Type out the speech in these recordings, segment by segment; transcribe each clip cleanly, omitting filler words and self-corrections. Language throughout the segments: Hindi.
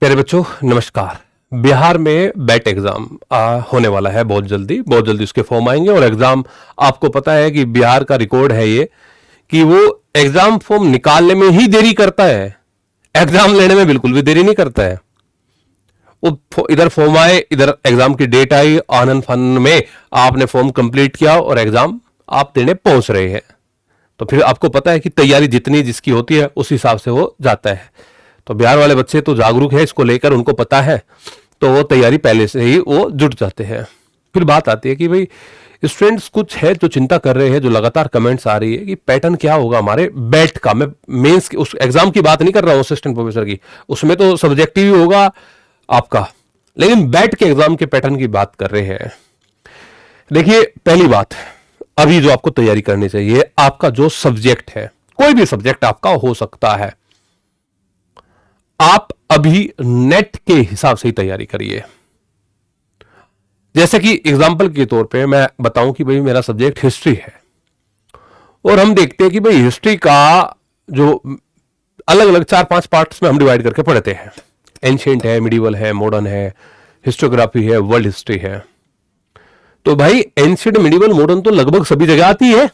प्यारे बच्चों नमस्कार। बिहार में बैट एग्जाम होने वाला है बहुत जल्दी उसके फॉर्म आएंगे। और एग्जाम आपको पता है कि बिहार का रिकॉर्ड है ये कि वो एग्जाम फॉर्म निकालने में ही देरी करता है, एग्जाम लेने में बिल्कुल भी देरी नहीं करता है। वो इधर फॉर्म आए, इधर एग्जाम की डेट आई, आनंद फानन में आपने फॉर्म कंप्लीट किया और एग्जाम आप देने पहुंच रहे हैं। तो फिर आपको पता है कि तैयारी जितनी जिसकी होती है उस हिसाब से वो जाता है। तो बिहार वाले बच्चे तो जागरूक है इसको लेकर, उनको पता है, तो वो तैयारी पहले से ही वो जुट जाते हैं। फिर बात आती है कि भाई स्टूडेंट्स कुछ है जो चिंता कर रहे हैं, जो लगातार कमेंट्स आ रही है कि पैटर्न क्या होगा हमारे बैट का। मैं मेंस की उस एग्जाम की बात नहीं कर रहा हूं, असिस्टेंट प्रोफेसर की, उसमें तो सब्जेक्टिव ही होगा आपका, लेकिन बैट के एग्जाम के पैटर्न की बात कर रहे हैं। देखिए पहली बात, अभी जो आपको तैयारी करनी चाहिए, आपका जो सब्जेक्ट है, कोई भी सब्जेक्ट आपका हो सकता है, आप अभी नेट के हिसाब से ही तैयारी करिए। जैसे कि एग्जाम्पल के तौर पे मैं बताऊं कि भाई मेरा सब्जेक्ट हिस्ट्री है और हम देखते हैं कि भाई हिस्ट्री का जो अलग अलग 4-5 पार्ट्स में हम डिवाइड करके पढ़ते हैं। एंशिएंट है, मिडिवल है, मॉडर्न है, हिस्टोग्राफी है, वर्ल्ड हिस्ट्री है। तो भाई एंशिएंट, मिडिवल, मॉडर्न तो लगभग सभी जगह आती है।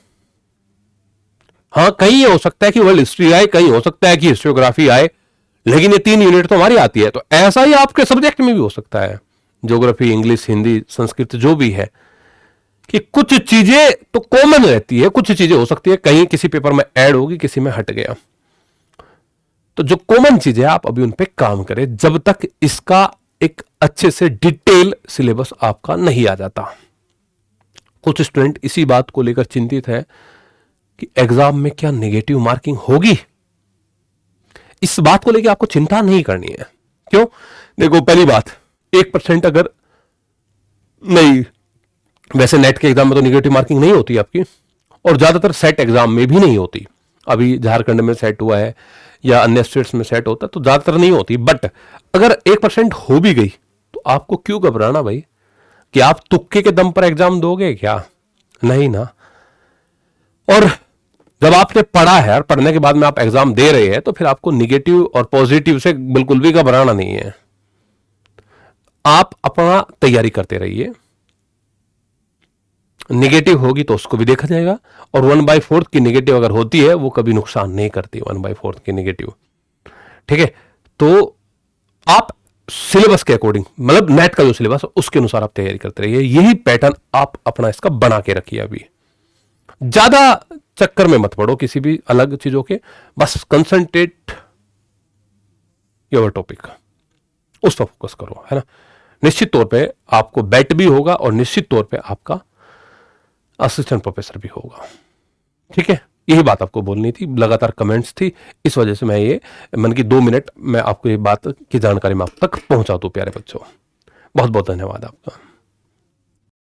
हाँ, कहीं हो सकता है कि वर्ल्ड हिस्ट्री आए, कहीं हो सकता है कि हिस्टोग्राफी आए, लेकिन ये 3 यूनिट तो हमारी आती है। तो ऐसा ही आपके सब्जेक्ट में भी हो सकता है, ज्योग्राफी, इंग्लिश, हिंदी, संस्कृत जो भी है, कि कुछ चीजें तो कॉमन रहती है, कुछ चीजें हो सकती है कहीं किसी पेपर में ऐड होगी, किसी में हट गया। तो जो कॉमन चीजें आप अभी उन पे काम करें जब तक इसका एक अच्छे से डिटेल सिलेबस आपका नहीं आ जाता। कुछ स्टूडेंट इसी बात को लेकर चिंतित है कि एग्जाम में क्या नेगेटिव मार्किंग होगी। इस बात को लेकर आपको चिंता नहीं करनी है। क्यों? देखो पहली बात, 1% अगर नहीं, वैसे नेट के एग्जाम में तो नेगेटिव मार्किंग नहीं होती आपकी, और ज्यादातर सेट एग्जाम में भी नहीं होती। अभी झारखंड में सेट हुआ है या अन्य स्टेट्स में सेट होता है तो ज्यादातर नहीं होती। बट अगर 1% हो भी गई तो आपको क्यों घबराना भाई, कि आप तुक्के के दम पर एग्जाम दोगे क्या? नहीं ना। और जब आपने पढ़ा है और पढ़ने के बाद में आप एग्जाम दे रहे हैं तो फिर आपको निगेटिव और पॉजिटिव से बिल्कुल भी घबराना नहीं है। आप अपना तैयारी करते रहिए। निगेटिव होगी तो उसको भी देखा जाएगा, और 1/4 की निगेटिव अगर होती है वो कभी नुकसान नहीं करती, 1/4 की निगेटिव। ठीक है, तो आप सिलेबस के अकॉर्डिंग, मतलब नेट का जो सिलेबस है उसके अनुसार आप तैयारी करते रहिए। यही पैटर्न आप अपना इसका बना के रखिए। अभी ज्यादा चक्कर में मत पड़ो किसी भी अलग चीजों के, बस कंसंट्रेट योर टॉपिक, उस पर फोकस करो, है ना। निश्चित तौर पे आपको बैट भी होगा और निश्चित तौर पे आपका असिस्टेंट प्रोफेसर भी होगा। ठीक है, यही बात आपको बोलनी थी। लगातार कमेंट्स थी, इस वजह से मैं ये मन की 2 मिनट में आपको ये बात की जानकारी में आप तक पहुंचा दूं। प्यारे बच्चों, बहुत बहुत धन्यवाद आपका।